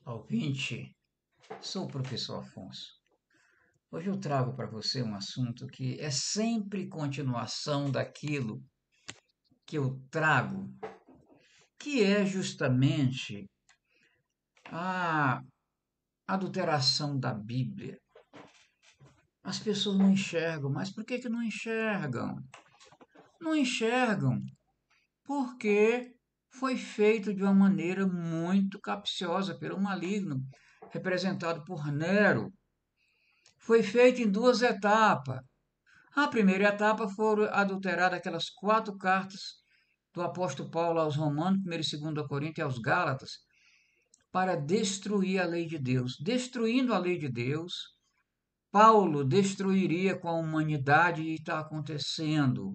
ouvinte, sou o professor Afonso. Hoje eu trago para você um assunto que é sempre continuação daquilo que eu trago, que é justamente a adulteração da Bíblia. As pessoas não enxergam, mas por que não enxergam? Não enxergam porque foi feito de uma maneira muito capciosa pelo maligno, representado por Nero. Foi feito em duas etapas. A primeira etapa foram adulteradas aquelas 4 cartas do apóstolo Paulo aos Romanos, 1 e 2 Coríntios e aos Gálatas, para destruir a lei de Deus. Destruindo a lei de Deus, Paulo destruiria com a humanidade e está acontecendo.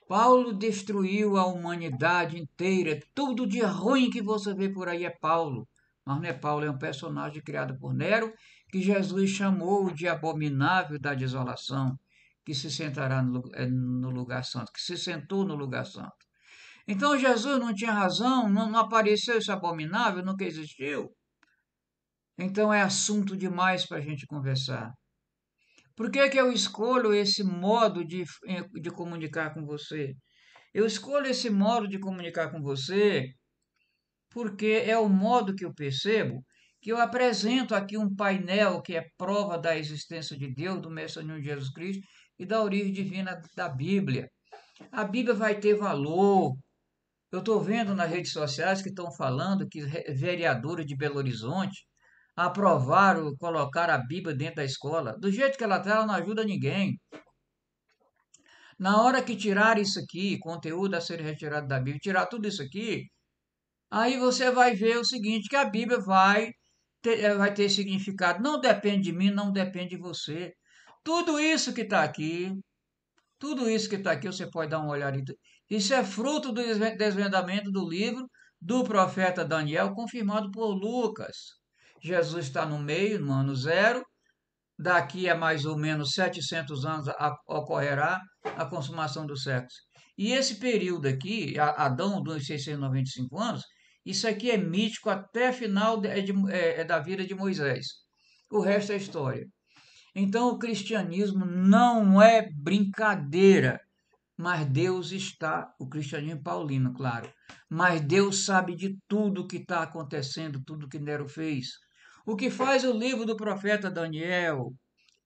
Paulo destruiu a humanidade inteira. Tudo de ruim que você vê por aí é Paulo. Mas não é Paulo, é um personagem criado por Nero, que Jesus chamou de abominável da desolação, que se sentará no lugar santo, que se sentou no lugar santo. Então Jesus não tinha razão, não apareceu esse abominável, nunca existiu. Então é assunto demais para a gente conversar. Por que eu escolho esse modo de comunicar com você? Eu escolho esse modo de comunicar com você porque é o modo que eu percebo que eu apresento aqui um painel que é prova da existência de Deus, do Mestre Jesus Cristo e da origem divina da Bíblia. A Bíblia vai ter valor. Eu estou vendo nas redes sociais que estão falando que vereadores de Belo Horizonte aprovaram colocar a Bíblia dentro da escola. Do jeito que ela está, ela não ajuda ninguém. Na hora que tirar isso aqui, conteúdo a ser retirado da Bíblia, tirar tudo isso aqui, aí você vai ver o seguinte, que a Bíblia vai ter significado. Não depende de mim, não depende de você. Tudo isso que está aqui, tudo isso que está aqui, você pode dar uma olhada. Isso é fruto do desvendamento do livro do profeta Daniel, confirmado por Lucas. Jesus está no meio, no ano zero. Daqui a mais ou menos 700 anos ocorrerá a consumação dos séculos. E esse período aqui, Adão, dos 695 anos, isso aqui é mítico até final da vida de Moisés. O resto é história. Então, o cristianismo não é brincadeira, mas Deus está, o cristianismo paulino, claro, mas Deus sabe de tudo que está acontecendo, tudo que Nero fez. O que faz o livro do profeta Daniel?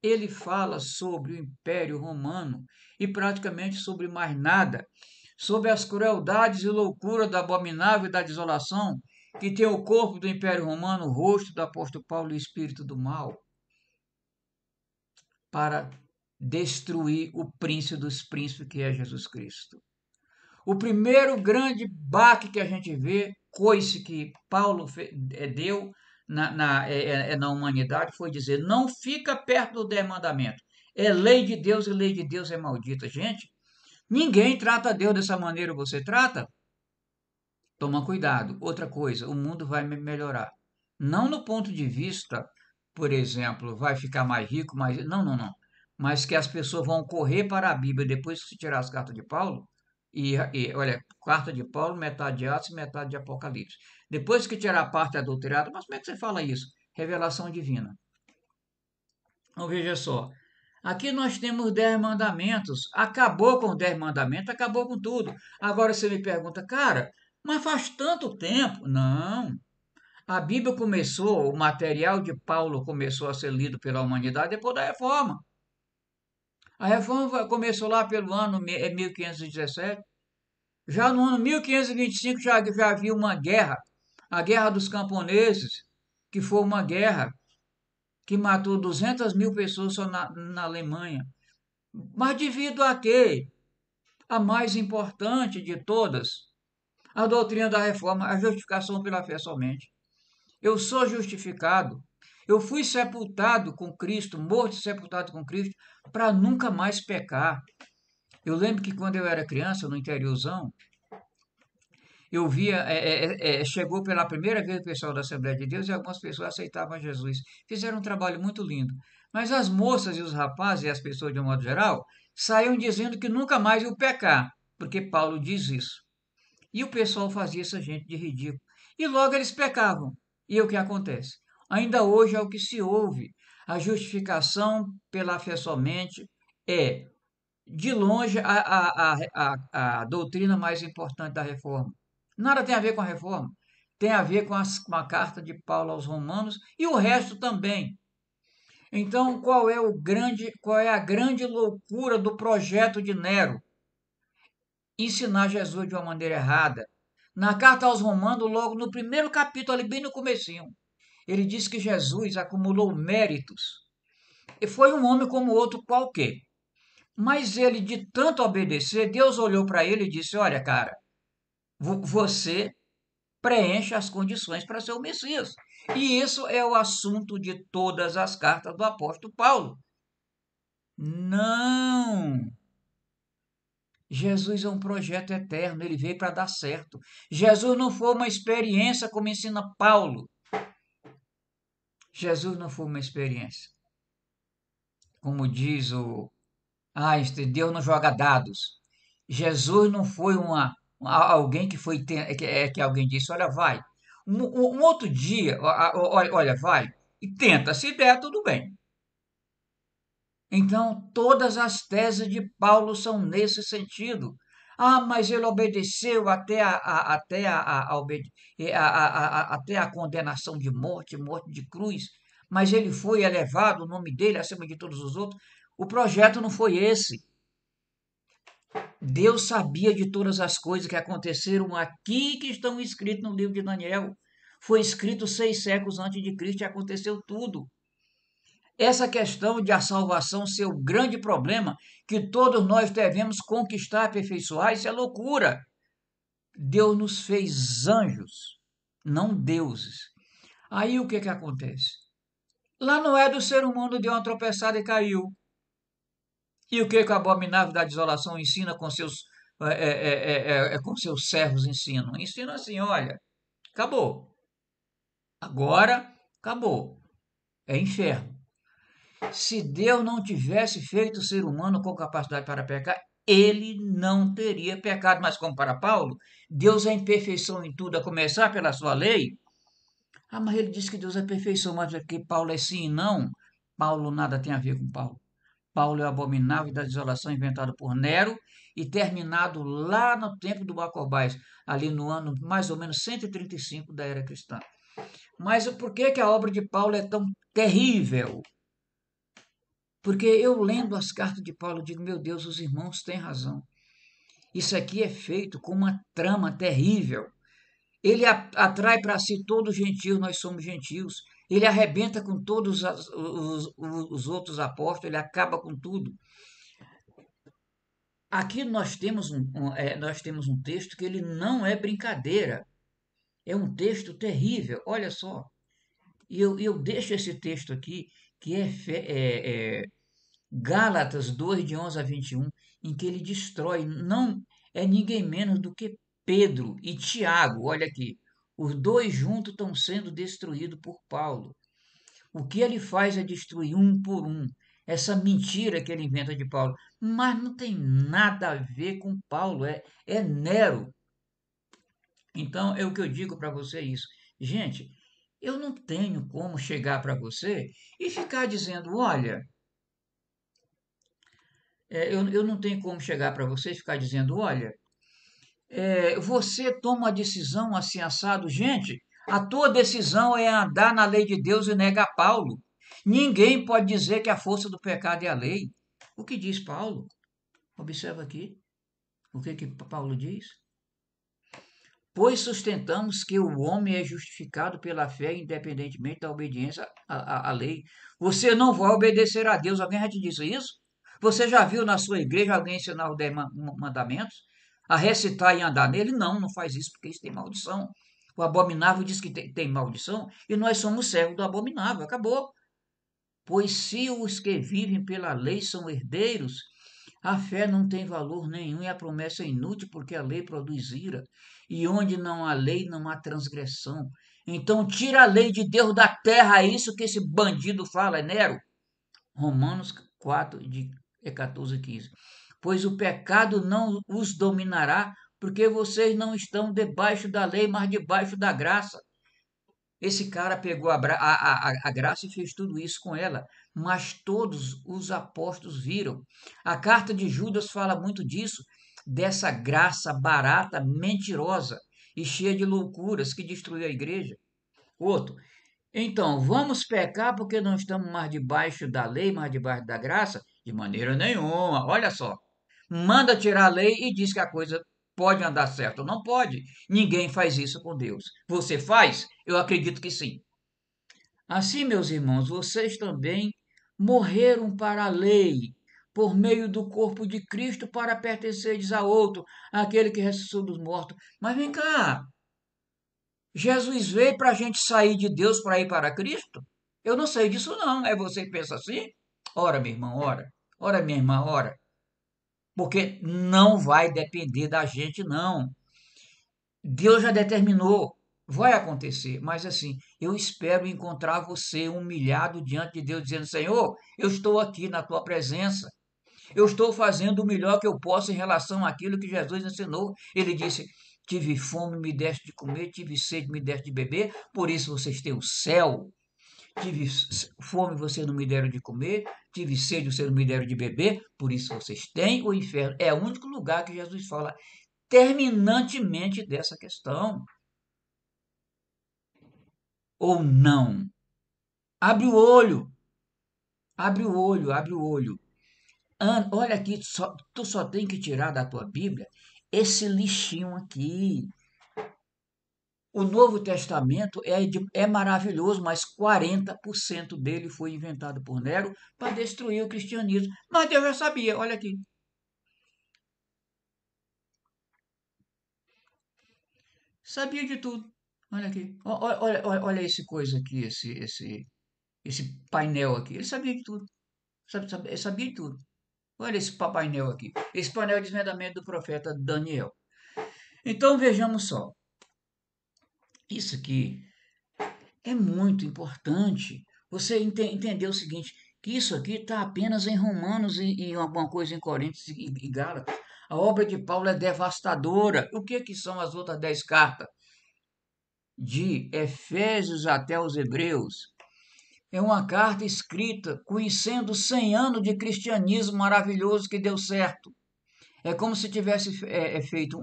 Ele fala sobre o Império Romano e praticamente sobre mais nada, sobre as crueldades e loucuras da abominável e da desolação que tem o corpo do Império Romano, o rosto do apóstolo Paulo e o espírito do mal, para destruir o príncipe dos príncipes que é Jesus Cristo. O primeiro grande baque que a gente vê, coice que Paulo deu na humanidade, foi dizer: não fica perto do 10 mandamentos. É lei de Deus e lei de Deus é maldita. Gente, ninguém trata Deus dessa maneira, você trata? Toma cuidado. Outra coisa, o mundo vai melhorar. Não no ponto de vista, por exemplo, vai ficar mais rico, mais. Não, não, não. Mas que as pessoas vão correr para a Bíblia depois que se tirar as cartas de Paulo. Olha, carta de Paulo, metade de Atos e metade de Apocalipse. Depois que tirar a parte adulterada, mas como é que você fala isso? Revelação divina. Então veja só. Aqui nós temos 10 mandamentos. Acabou com os 10 mandamentos, acabou com tudo. Agora você me pergunta, cara, mas faz tanto tempo. Não. A Bíblia começou, o material de Paulo começou a ser lido pela humanidade depois da reforma. A reforma começou lá pelo ano 1517. Já no ano 1525 já havia uma guerra, a Guerra dos Camponeses, que foi uma guerra que matou 200 mil pessoas só na Alemanha. Mas devido a quê? A mais importante de todas, a doutrina da reforma, a justificação pela fé somente. Eu sou justificado. Eu fui sepultado com Cristo, morto e sepultado com Cristo, para nunca mais pecar. Eu lembro que quando eu era criança, no interiorzão, eu via, chegou pela primeira vez o pessoal da Assembleia de Deus e algumas pessoas aceitavam Jesus. Fizeram um trabalho muito lindo. Mas as moças e os rapazes e as pessoas de um modo geral saíam dizendo que nunca mais iam pecar, porque Paulo diz isso. E o pessoal fazia essa gente de ridículo. E logo eles pecavam. E o que acontece? Ainda hoje é o que se ouve. A justificação pela fé somente é, de longe, a doutrina mais importante da reforma. Nada tem a ver com a reforma. Tem a ver com a carta de Paulo aos Romanos e o resto também. Então, qual é a grande loucura do projeto de Nero? Ensinar Jesus de uma maneira errada. Na carta aos Romanos, logo no primeiro capítulo, ali bem no comecinho, ele diz que Jesus acumulou méritos e foi um homem como outro qualquer. Mas ele, de tanto obedecer, Deus olhou para ele e disse: Olha, cara, você preenche as condições para ser o Messias. E isso é o assunto de todas as cartas do apóstolo Paulo. Não! Jesus é um projeto eterno, ele veio para dar certo. Jesus não foi uma experiência como ensina Paulo. Jesus não foi uma experiência. Como diz o Einstein, Deus não joga dados. Jesus não foi alguém que foi que alguém disse, olha, vai. Um outro dia, olha, vai e tenta. Se der, tudo bem. Então, todas as teses de Paulo são nesse sentido. Ah, mas ele obedeceu até a condenação de morte, morte de cruz. Mas ele foi elevado, o nome dele acima de todos os outros. O projeto não foi esse. Deus sabia de todas as coisas que aconteceram aqui que estão escritas no livro de Daniel. Foi escrito 6 séculos antes de Cristo e aconteceu tudo. Essa questão de a salvação ser o grande problema que todos nós devemos conquistar, aperfeiçoar, isso é loucura. Deus nos fez anjos, não deuses. Aí o que que acontece? Lá no Éden, o ser humano deu uma tropeçada e caiu. E o que que o abominável da desolação ensina com seus servos ensinam? Ensina assim, olha, acabou. Agora, acabou. É inferno. Se Deus não tivesse feito o ser humano com capacidade para pecar, ele não teria pecado. Mas como para Paulo, Deus é imperfeição em tudo, a começar pela sua lei. Ah, mas ele diz que Deus é perfeição, mas é que Paulo é sim e não. Paulo nada tem a ver com Paulo. Paulo é o abominável da desolação inventado por Nero e terminado lá no tempo do Bacobás, ali no ano mais ou menos 135 da era cristã. Mas por que, que a obra de Paulo é tão terrível? Porque eu lendo as cartas de Paulo digo, meu Deus, os irmãos têm razão. Isso aqui é feito com uma trama terrível. Ele atrai para si todos os gentios, nós somos gentios. Ele arrebenta com todos os outros apóstolos, ele acaba com tudo. Aqui nós temos um texto que ele não é brincadeira. É um texto terrível. Olha só. E eu deixo esse texto aqui, que é Gálatas 2, de 11 a 21, em que ele destrói, não é ninguém menos do que Pedro e Tiago. Olha aqui. Os dois juntos estão sendo destruídos por Paulo. O que ele faz é destruir um por um. Essa mentira que ele inventa de Paulo. Mas não tem nada a ver com Paulo, é Nero. Então, é o que eu digo para você isso. Gente, eu não tenho como chegar para você e ficar dizendo, olha, eu não tenho como chegar para você e ficar dizendo, olha, você toma a decisão assim assado. Gente, a tua decisão é andar na lei de Deus e negar Paulo. Ninguém pode dizer que a força do pecado é a lei. O que diz Paulo? Observa aqui. O que Paulo diz? Pois sustentamos que o homem é justificado pela fé, independentemente da obediência à lei. Você não vai obedecer a Deus. Alguém já te disse isso? Você já viu na sua igreja alguém ensinar os 10 mandamentos? A recitar e andar nele? Não, não faz isso, porque isso tem maldição. O abominável diz que tem maldição e nós somos servos do abominável. Acabou. Pois se os que vivem pela lei são herdeiros, a fé não tem valor nenhum e a promessa é inútil, porque a lei produz ira. E onde não há lei, não há transgressão. Então tira a lei de Deus da terra, é isso que esse bandido fala, é Nero. Romanos 4, de 14 e 15. Pois o pecado não os dominará, porque vocês não estão debaixo da lei, mas debaixo da graça. Esse cara pegou a graça e fez tudo isso com ela, mas todos os apóstolos viram. A carta de Judas fala muito disso, dessa graça barata, mentirosa e cheia de loucuras que destruiu a igreja. Outro, então, vamos pecar porque não estamos mais debaixo da lei, mais debaixo da graça? De maneira nenhuma. Olha só. Manda tirar a lei e diz que a coisa pode andar certo. Não pode. Ninguém faz isso com Deus. Você faz? Eu acredito que sim. Assim, meus irmãos, vocês também morreram para a lei, por meio do corpo de Cristo, para pertenceres a outro, aquele que ressuscitou dos mortos. Mas vem cá, Jesus veio para a gente sair de Deus para ir para Cristo? Eu não sei disso não. É você que pensa assim? Ora, meu irmão, ora. Ora, minha irmã, ora. Porque não vai depender da gente, não. Deus já determinou. Vai acontecer. Mas assim, eu espero encontrar você humilhado diante de Deus, dizendo: Senhor, eu estou aqui na tua presença. Eu estou fazendo o melhor que eu posso em relação àquilo que Jesus ensinou. Ele disse: tive fome, me deste de comer, tive sede, me deste de beber, por isso vocês têm o céu. Tive fome, vocês não me deram de comer, tive sede, vocês não me deram de beber, por isso vocês têm o inferno. É o único lugar que Jesus fala terminantemente dessa questão. Ou não. Abre o olho, abre o olho, abre o olho. Olha aqui, tu só tem que tirar da tua Bíblia esse lixinho aqui. O Novo Testamento é maravilhoso, mas 40% dele foi inventado por Nero para destruir o cristianismo. Mas Deus já sabia, olha aqui. Sabia de tudo. Olha aqui. Olha esse coisa aqui, esse painel aqui. Ele sabia de tudo. Ele sabia de tudo. Olha esse painel aqui. Esse painel é o desvendamento do profeta Daniel. Então vejamos só. Isso aqui é muito importante. Você entender o seguinte, que isso aqui está apenas em Romanos e alguma coisa em Coríntios e Gálatas. A obra de Paulo é devastadora. O que são as outras 10 cartas? De Efésios até os Hebreus. É uma carta escrita conhecendo 100 anos de cristianismo maravilhoso que deu certo. É como se tivesse feito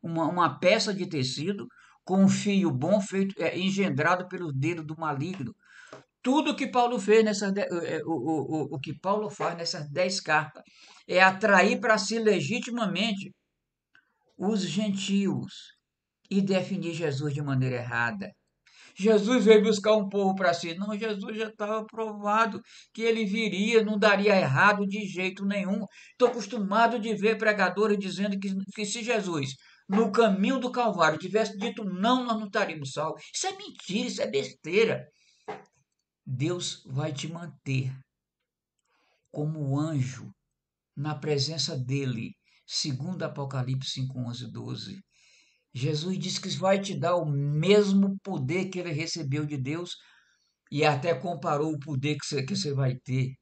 uma peça de tecido com um fio bom feito, engendrado pelos dedos do maligno. Tudo que Paulo fez o que Paulo faz nessas 10 cartas é atrair para si legitimamente os gentios e definir Jesus de maneira errada. Jesus veio buscar um povo para si. Não, Jesus já estava provado que ele viria, não daria errado de jeito nenhum. Estou acostumado de ver pregadores dizendo que se Jesus, no caminho do Calvário, tivesse dito não, nós não estaríamos salvos. Isso é mentira, isso é besteira. Deus vai te manter como anjo na presença dele, segundo Apocalipse 5, 11, 12. Jesus disse que vai te dar o mesmo poder que ele recebeu de Deus e até comparou o poder que você vai ter.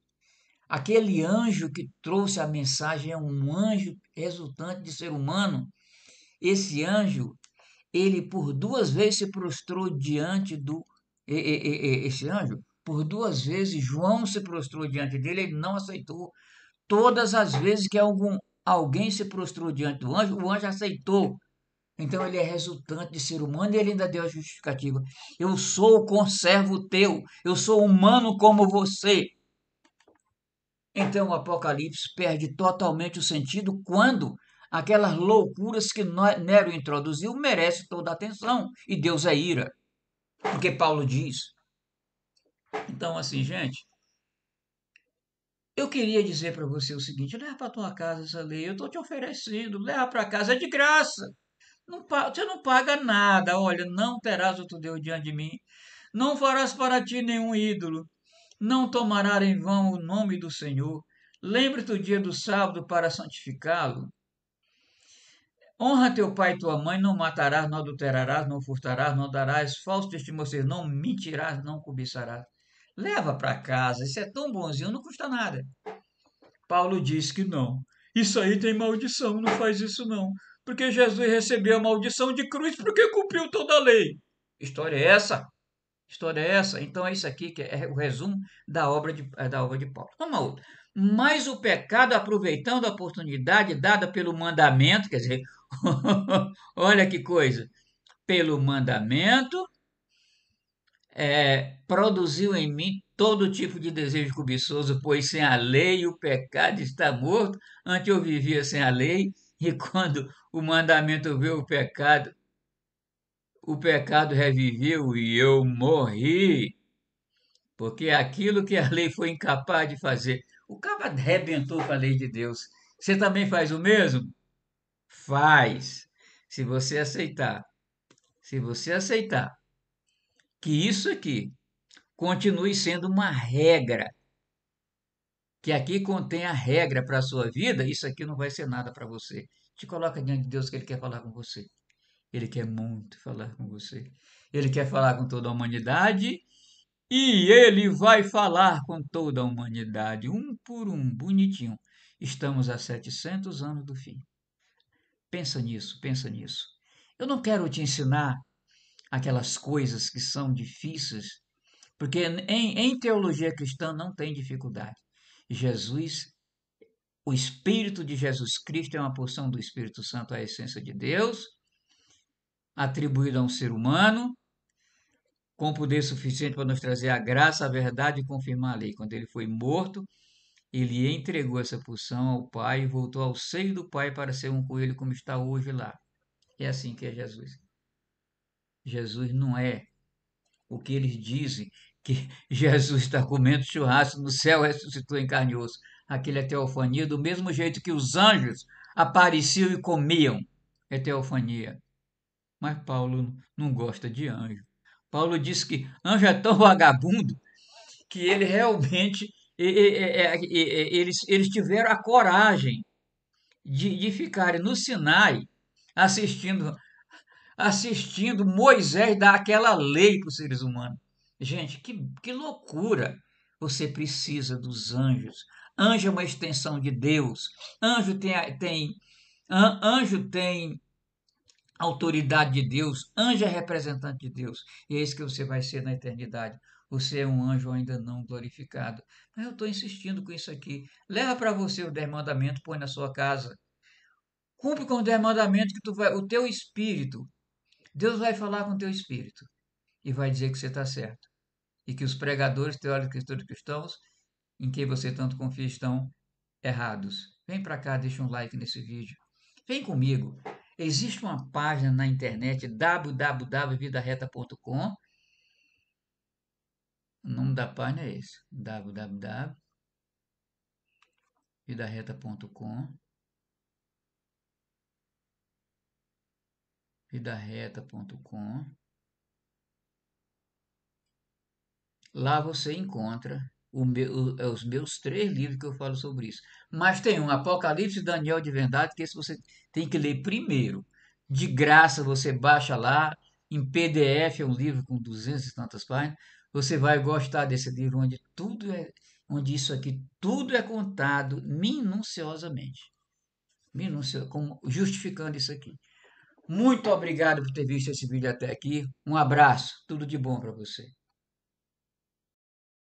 Aquele anjo que trouxe a mensagem é um anjo resultante de ser humano. Esse anjo, ele por 2 vezes se prostrou diante do. Esse anjo, por 2 vezes, João se prostrou diante dele, ele não aceitou. Todas as vezes que alguém se prostrou diante do anjo, o anjo aceitou. Então ele é resultante de ser humano e ele ainda deu a justificativa. Eu sou o conservo teu, eu sou humano como você. Então o Apocalipse perde totalmente o sentido quando aquelas loucuras que Nero introduziu merecem toda a atenção e Deus é ira, porque Paulo diz. Então assim, gente, eu queria dizer para você o seguinte: leva para tua casa essa lei, eu estou te oferecendo, leva para casa, é de graça. Não, você não paga nada. Olha, não terás outro Deus diante de mim. Não farás para ti nenhum ídolo. Não tomarás em vão o nome do Senhor. Lembre-te do dia do sábado para santificá-lo. Honra teu pai e tua mãe. Não matarás, não adulterarás, não furtarás, não darás falso testemunho, ou seja, não mentirás, não cobiçarás. Leva para casa. Isso é tão bonzinho, não custa nada. Paulo diz que não. Isso aí tem maldição, não faz isso não. Porque Jesus recebeu a maldição de cruz porque cumpriu toda a lei. História é essa? História é essa? Então é isso aqui que é o resumo da obra de Paulo. Vamos a outra. Mas o pecado, aproveitando a oportunidade dada pelo mandamento, quer dizer, olha que coisa, pelo mandamento, produziu em mim todo tipo de desejo cobiçoso, pois sem a lei o pecado está morto. Antes eu vivia sem a lei, e quando o mandamento veio o pecado reviveu e eu morri. Porque aquilo que a lei foi incapaz de fazer, o cara arrebentou com a lei de Deus. Você também faz o mesmo? Faz. Se você aceitar, se você aceitar que isso aqui continue sendo uma regra, que aqui contém a regra para a sua vida, isso aqui não vai ser nada para você. Te coloca diante de Deus que Ele quer falar com você. Ele quer muito falar com você. Ele quer falar com toda a humanidade. E ele vai falar com toda a humanidade, um por um, bonitinho. Estamos a 700 anos do fim. Pensa nisso, pensa nisso. Eu não quero te ensinar aquelas coisas que são difíceis, porque em teologia cristã não tem dificuldade. Jesus, o Espírito de Jesus Cristo é uma porção do Espírito Santo, a essência de Deus, atribuída a um ser humano, com poder suficiente para nos trazer a graça, a verdade e confirmar a lei. Quando ele foi morto, ele entregou essa porção ao Pai e voltou ao seio do Pai para ser um com ele como está hoje lá. É assim que é Jesus. Jesus não é o que eles dizem, que Jesus está comendo churrasco no céu, ressuscitou em carne e osso. Aquele é teofania, do mesmo jeito que os anjos apareciam e comiam. É teofania. Mas Paulo não gosta de anjo. Paulo diz que anjo é tão vagabundo que ele realmente eles tiveram a coragem de ficarem no Sinai assistindo Moisés dar aquela lei para os seres humanos. Gente, que loucura! Você precisa dos anjos. Anjo é uma extensão de Deus. Anjo tem autoridade de Deus. Anjo é representante de Deus. E é isso que você vai ser na eternidade. Você é um anjo ainda não glorificado. Mas eu estou insistindo com isso aqui. Leva para você o 10 mandamentos, põe na sua casa. Cumpre com os 10 mandamentos que o teu espírito, Deus vai falar com o teu espírito e vai dizer que você está certo. E que os pregadores, teóricos e cristãos, em quem você tanto confia, estão errados. Vem para cá, deixa um like nesse vídeo. Vem comigo. Existe uma página na internet www.vidareta.com. O nome da página é esse: www.vidareta.com. Vidareta.com. Lá você encontra os meus 3 livros que eu falo sobre isso. Mas tem um Apocalipse, Daniel de Verdade, que esse você tem que ler primeiro. De graça, você baixa lá, em PDF, é um livro com 200 e tantas páginas. Você vai gostar desse livro onde isso aqui tudo é contado minuciosamente, justificando isso aqui. Muito obrigado por ter visto esse vídeo até aqui. Um abraço, tudo de bom para você.